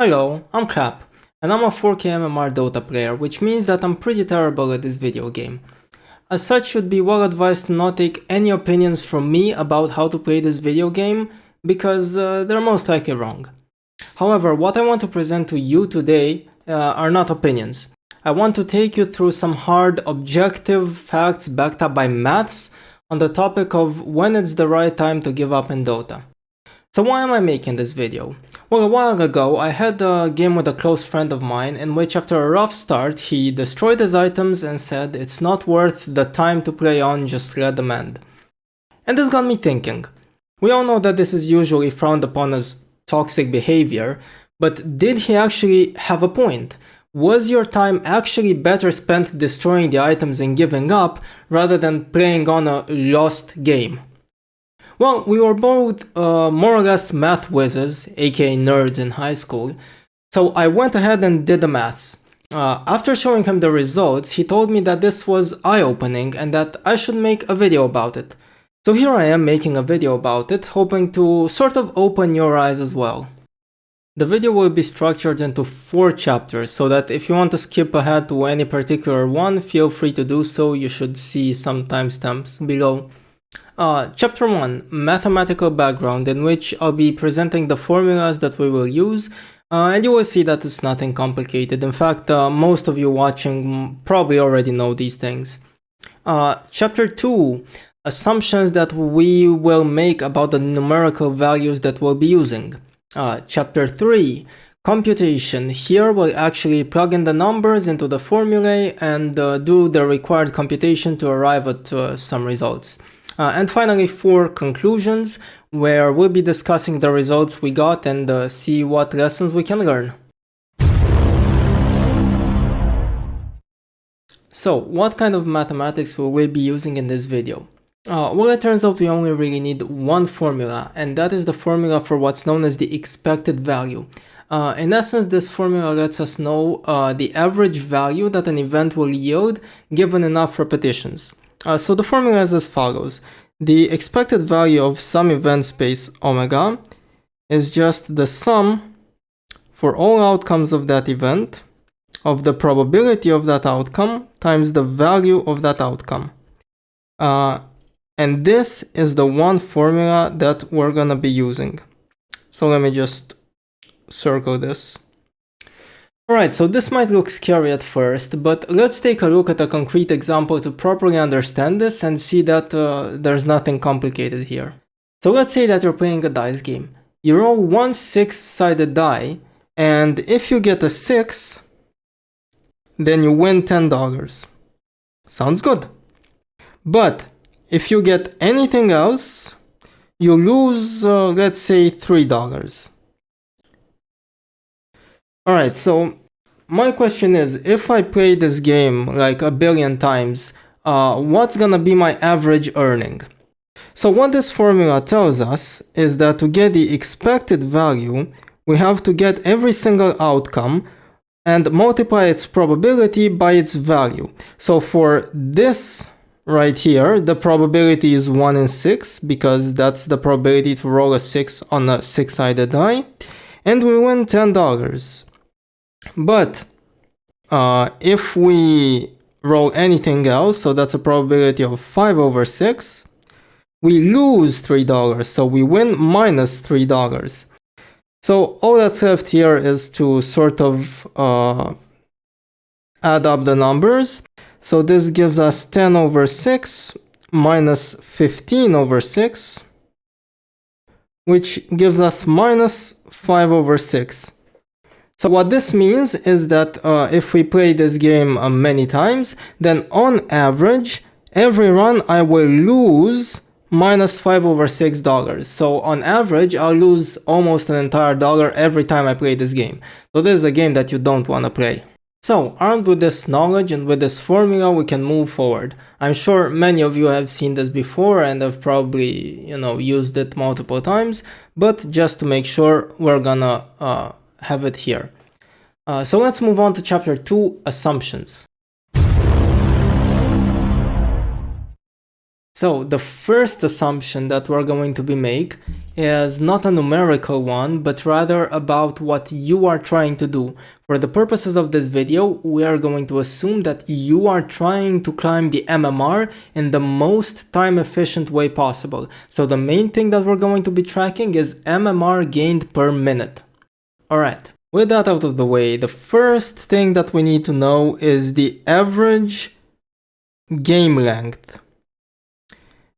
Hello, I'm Cap, and I'm a 4K MMR Dota player, which means that I'm pretty terrible at this video game. As such, you'd be well advised to not take any opinions from me about how to play this video game, because they're most likely wrong. However, what I want to present to you today are not opinions. I want to take you through some hard, objective facts backed up by maths on the topic of when it's the right time to give up in Dota. So why am I making this video? Well, a while ago I had a game with a close friend of mine in which after a rough start he destroyed his items and said it's not worth the time to play on, just let them end. And this got me thinking. We all know that this is usually frowned upon as toxic behavior, but did he actually have a point? Was your time actually better spent destroying the items and giving up rather than playing on a lost game? Well, we were both more or less math whizzes, aka nerds in high school, so I went ahead and did the maths. After showing him the results, he told me that this was eye-opening and that I should make a video about it. So here I am making a video about it, hoping to sort of open your eyes as well. The video will be structured into 4 chapters, so that if you want to skip ahead to any particular one, feel free to do so. You should see some timestamps below. Chapter 1, Mathematical Background, in which I'll be presenting the formulas that we will use, and you will see that it's nothing complicated. In fact, most of you watching probably already know these things. Chapter 2, Assumptions that we will make about the numerical values that we'll be using. Chapter 3, Computation. Here we'll actually plug in the numbers into the formulae and do the required computation to arrive at some results. And finally 4, Conclusions, where we'll be discussing the results we got and see what lessons we can learn. So, what kind of mathematics will we be using in this video? Well, it turns out we only really need one formula, and that is the formula for what's known as the expected value. In essence, this formula lets us know the average value that an event will yield given enough repetitions. So the formula is as follows. The expected value of some event space omega is just the sum for all outcomes of that event of the probability of that outcome times the value of that outcome. And this is the one formula that we're gonna be using. So let me just circle this. Alright, so this might look scary at first, but let's take a look at a concrete example to properly understand this and see that there's nothing complicated here. So let's say that you're playing a dice game. You roll one 6-sided die, and if you get a 6, then you win $10. Sounds good. But if you get anything else, you lose, let's say, $3. Alright, so my question is, if I play this game like a billion times, what's gonna be my average earning? So what this formula tells us is that to get the expected value, we have to get every single outcome and multiply its probability by its value. So for this right here, the probability is 1 in 6, because that's the probability to roll a 6 on a 6-sided die, and we win $10. But if we roll anything else, so that's a probability of 5 over 6, we lose $3, so we win minus $3. So all that's left here is to sort of add up the numbers. So this gives us 10 over 6 minus 15 over 6, which gives us minus 5 over 6. So what this means is that if we play this game many times, then on average, every run I will lose minus 5 over $6. So on average, I'll lose almost an entire dollar every time I play this game. So this is a game that you don't want to play. So armed with this knowledge and with this formula, we can move forward. I'm sure many of you have seen this before and have probably, used it multiple times, but just to make sure, we're gonna have it here. So let's move on to chapter 2, Assumptions. So the first assumption that we're going to make is not a numerical one, but rather about what you are trying to do. For the purposes of this video, we are going to assume that you are trying to climb the MMR in the most time efficient way possible. So the main thing that we're going to be tracking is MMR gained per minute. Alright, with that out of the way, the first thing that we need to know is the average game length.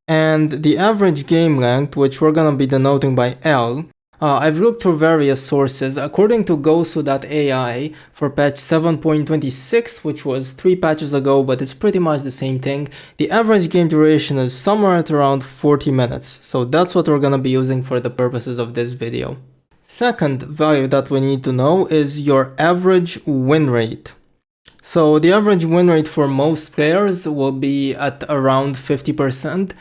And the average game length, which we're gonna be denoting by L, I've looked through various sources. According to Gosu.ai, for patch 7.26, which was 3 patches ago, but it's pretty much the same thing, the average game duration is somewhere at around 40 minutes. So that's what we're gonna be using for the purposes of this video. Second value that we need to know is your average win rate. So the average win rate for most players will be at around 50%.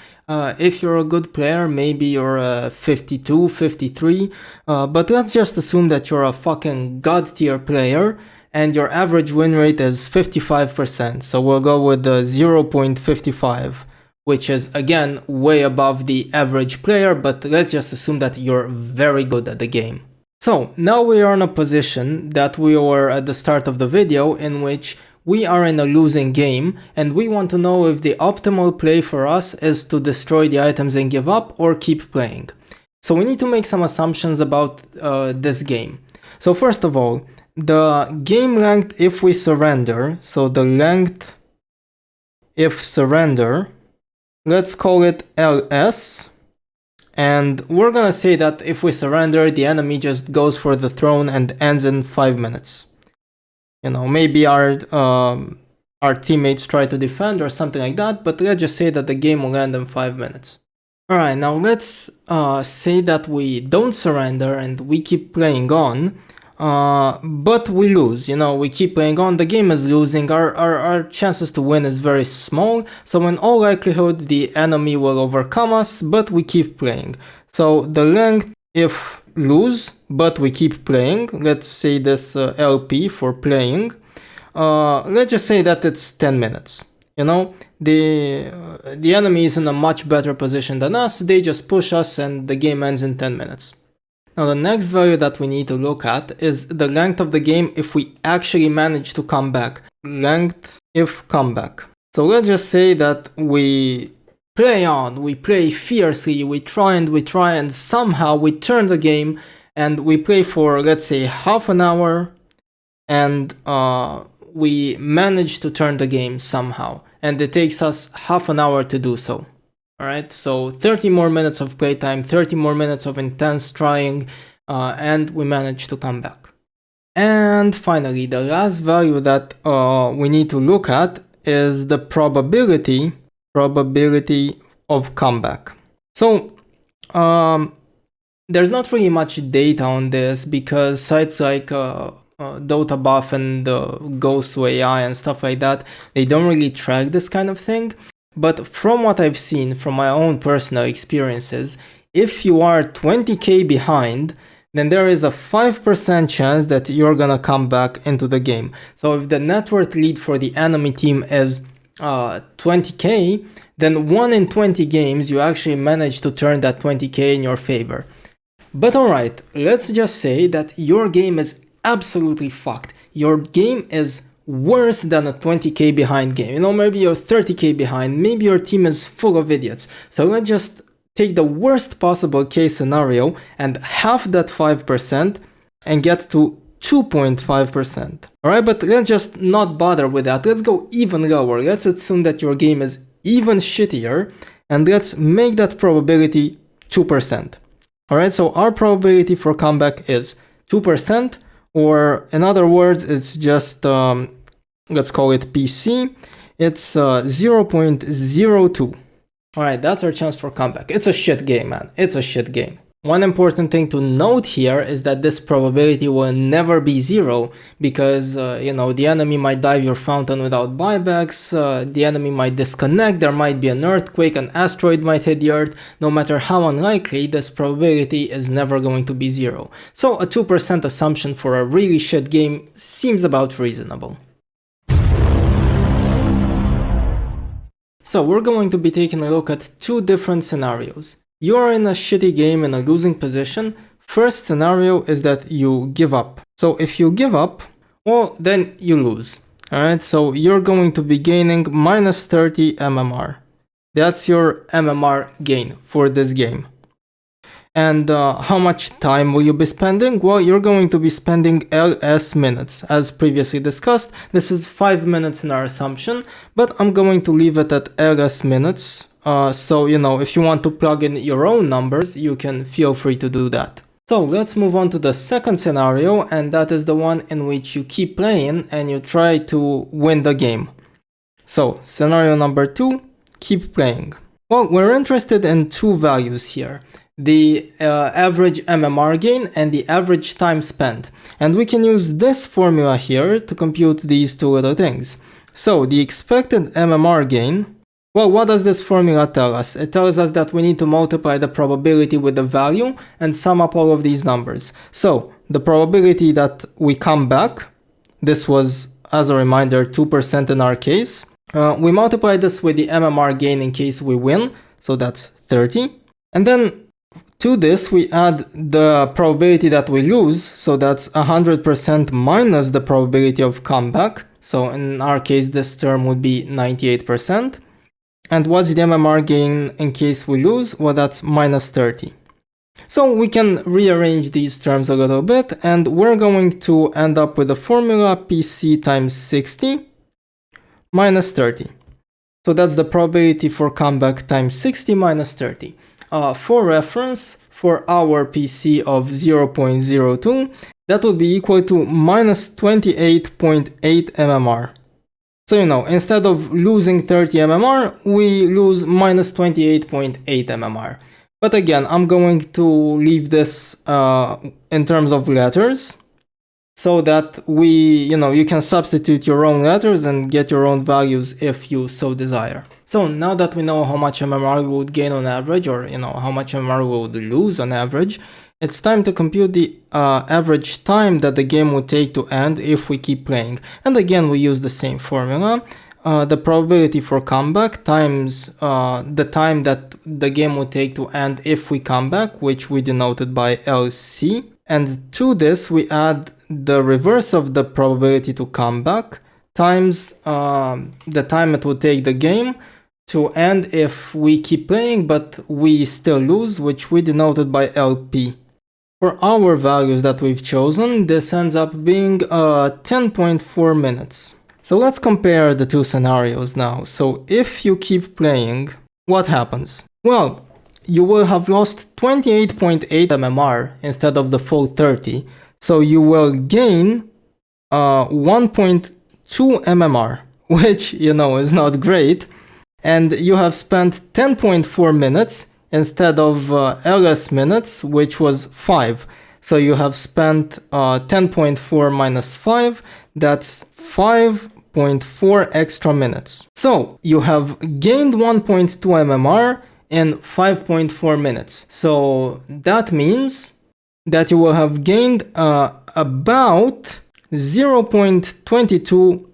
If you're a good player, maybe you're 52, 53, but let's just assume that you're a fucking god tier player and your average win rate is 55%. So we'll go with the 0.55, which is again way above the average player, but let's just assume that you're very good at the game. So now we are in a position that we were at the start of the video, in which we are in a losing game and we want to know if the optimal play for us is to destroy the items and give up or keep playing. So we need to make some assumptions about this game. So first of all, the game length if we surrender, so the length if surrender, let's call it LS. And we're gonna say that if we surrender, the enemy just goes for the throne and ends in 5 minutes. You know, maybe our teammates try to defend or something like that, but let's just say that the game will end in 5 minutes. Alright, now let's say that we don't surrender and we keep playing on, but we lose. You know, we keep playing on, the game is losing, our chances to win is very small, so in all likelihood the enemy will overcome us, but we keep playing. So the length if lose, but we keep playing, let's say this LP for playing, let's just say that it's 10 minutes. You know, the enemy is in a much better position than us, they just push us and the game ends in 10 minutes. Now the next value that we need to look at is the length of the game if we actually manage to come back. Length if comeback. So let's just say that we play on, we play fiercely, we try and somehow we turn the game and we play for, let's say, half an hour and we manage to turn the game somehow. And it takes us half an hour to do so. Alright, so 30 more minutes of playtime, 30 more minutes of intense trying, and we manage to come back. And finally, the last value that we need to look at is the probability of comeback. So there's not really much data on this because sites like DotaBuff and Gosu.ai and stuff like that, they don't really track this kind of thing. But from what I've seen from my own personal experiences, if you are 20k behind, then there is a 5% chance that you're gonna come back into the game. So if the net worth lead for the enemy team is 20k, then 1 in 20 games you actually manage to turn that 20k in your favor. But alright, let's just say that your game is absolutely fucked. Your game is worse than a 20k behind game. You know, maybe you're 30k behind, maybe your team is full of idiots. So let's just take the worst possible case scenario and half that 5% and get to 2.5%. Alright, but let's just not bother with that. Let's go even lower. Let's assume that your game is even shittier and let's make that probability 2%. Alright, so our probability for comeback is 2%. Or in other words, it's just, let's call it PC, it's 0.02. Alright, that's our chance for comeback. It's a shit game, man. It's a shit game. One important thing to note here is that this probability will never be 0 because, you know, the enemy might dive your fountain without buybacks, the enemy might disconnect, there might be an earthquake, an asteroid might hit the earth. No matter how unlikely, this probability is never going to be 0. So a 2% assumption for a really shit game seems about reasonable. So we're going to be taking a look at two different scenarios. You are in a shitty game in a losing position. First scenario is that you give up. So if you give up, well, then you lose. Alright, so you're going to be gaining minus 30 MMR. That's your MMR gain for this game. And how much time will you be spending? Well, you're going to be spending LS minutes. As previously discussed, this is 5 minutes in our assumption, but I'm going to leave it at LS minutes. So, if you want to plug in your own numbers, you can feel free to do that. So let's move on to the second scenario, and that is the one in which you keep playing and you try to win the game. So, scenario number 2, keep playing. Well, we're interested in two values here. The average MMR gain and the average time spent. And we can use this formula here to compute these two little things. So the expected MMR gain, well, what does this formula tell us? It tells us that we need to multiply the probability with the value and sum up all of these numbers. So the probability that we come back, this was, as a reminder, 2% in our case. We multiply this with the MMR gain in case we win, so that's 30. And then to this, we add the probability that we lose, so that's 100% minus the probability of comeback. So in our case, this term would be 98%. And what's the MMR gain in case we lose? Well, that's minus 30. So we can rearrange these terms a little bit, and we're going to end up with the formula PC times 60 minus 30. So that's the probability for comeback times 60 minus 30. For reference, for our PC of 0.02, that would be equal to minus 28.8 MMR. So, instead of losing 30 MMR, we lose minus 28.8 MMR. But again, I'm going to leave this in terms of letters, so that you can substitute your own letters and get your own values if you so desire. So now that we know how much MMR we would gain on average, or how much MMR we would lose on average, it's time to compute the average time that the game would take to end if we keep playing. And again, we use the same formula. The probability for comeback times the time that the game would take to end if we come back, which we denoted by LC. And to this, we add the reverse of the probability to come back times the time it would take the game to end if we keep playing but we still lose, which we denoted by LP. For our values that we've chosen, this ends up being 10.4 minutes. So let's compare the two scenarios now. So if you keep playing, what happens? Well, you will have lost 28.8 MMR instead of the full 30. So you will gain 1.2 MMR, which, is not great. And you have spent 10.4 minutes instead of LS minutes, which was 5. So you have spent 10.4 minus 5, that's 5.4 extra minutes. So you have gained 1.2 MMR in 5.4 minutes. So that means that you will have gained about 0.22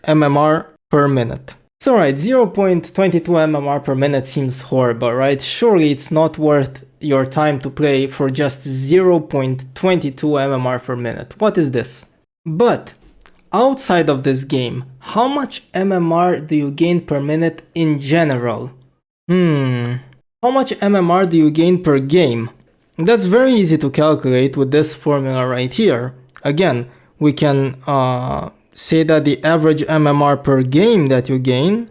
MMR per minute. So right, 0.22 MMR per minute seems horrible, right? Surely it's not worth your time to play for just 0.22 MMR per minute. What is this? But outside of this game, how much MMR do you gain per minute in general? How much MMR do you gain per game? That's very easy to calculate with this formula right here. Again, we can say that the average MMR per game that you gain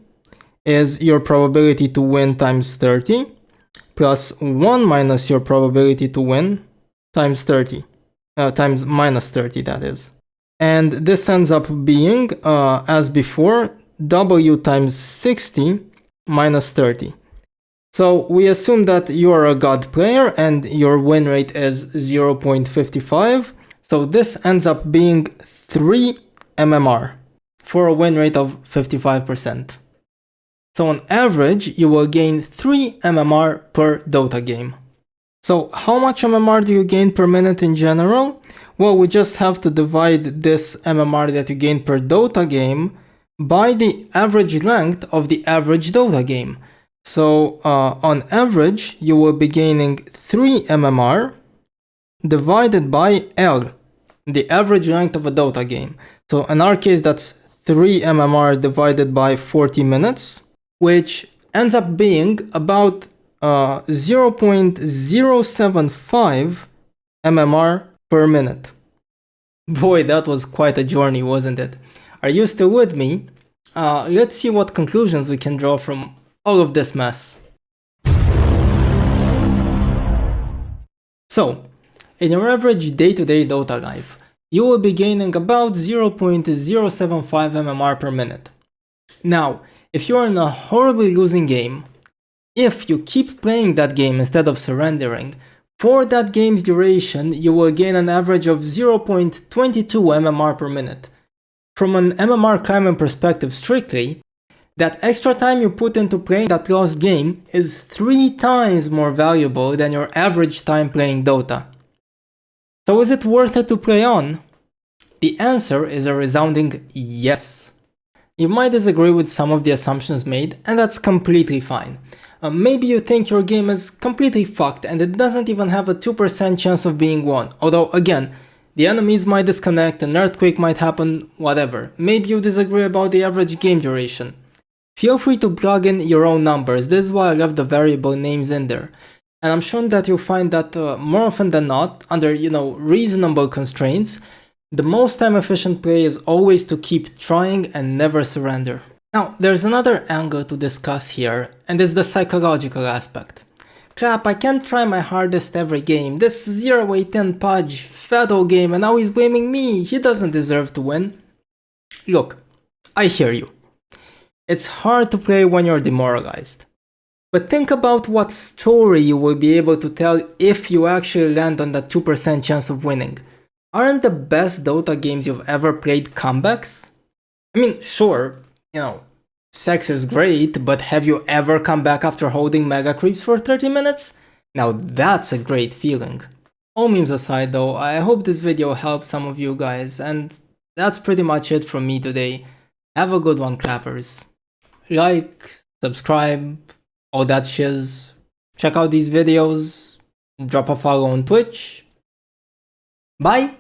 is your probability to win times 30 plus 1 minus your probability to win times 30, times minus 30, that is. And this ends up being, as before, W times 60 minus 30. So we assume that you are a god player and your win rate is 0.55. So this ends up being 3 MMR for a win rate of 55%. So on average, you will gain 3 MMR per Dota game. So how much MMR do you gain per minute in general? Well, we just have to divide this MMR that you gain per Dota game by the average length of the average Dota game. So on average, you will be gaining 3 MMR divided by L, the average length of a Dota game. So in our case, that's 3 MMR divided by 40 minutes, which ends up being about 0.075 MMR per minute. Boy, that was quite a journey, wasn't it? Are you still with me? Let's see what conclusions we can draw from all of this mess. So, in your average day-to-day Dota life, you will be gaining about 0.075 MMR per minute. Now, if you are in a horribly losing game, if you keep playing that game instead of surrendering, for that game's duration, you will gain an average of 0.22 MMR per minute. From an MMR climbing perspective strictly, that extra time you put into playing that lost game is 3 times more valuable than your average time playing Dota. So is it worth it to play on? The answer is a resounding yes. You might disagree with some of the assumptions made, and that's completely fine. Maybe you think your game is completely fucked and it doesn't even have a 2% chance of being won, although again, the enemies might disconnect, an earthquake might happen, whatever. Maybe you disagree about the average game duration. Feel free to plug in your own numbers, this is why I left the variable names in there. And I'm sure that you'll find that more often than not, under reasonable constraints, the most time efficient play is always to keep trying and never surrender. Now, there's another angle to discuss here, and it's the psychological aspect. Crap, I can't try my hardest every game, this 0-8-10 Pudge, Fado game, and now he's blaming me, he doesn't deserve to win. Look, I hear you. It's hard to play when you're demoralized. But think about what story you will be able to tell if you actually land on that 2% chance of winning. Aren't the best Dota games you've ever played comebacks? I mean, sure, sex is great, but have you ever come back after holding mega creeps for 30 minutes? Now that's a great feeling. All memes aside though, I hope this video helped some of you guys, and that's pretty much it from me today. Have a good one, clappers. Like, subscribe, all that shiz. Check out these videos, drop a follow on Twitch. Bye!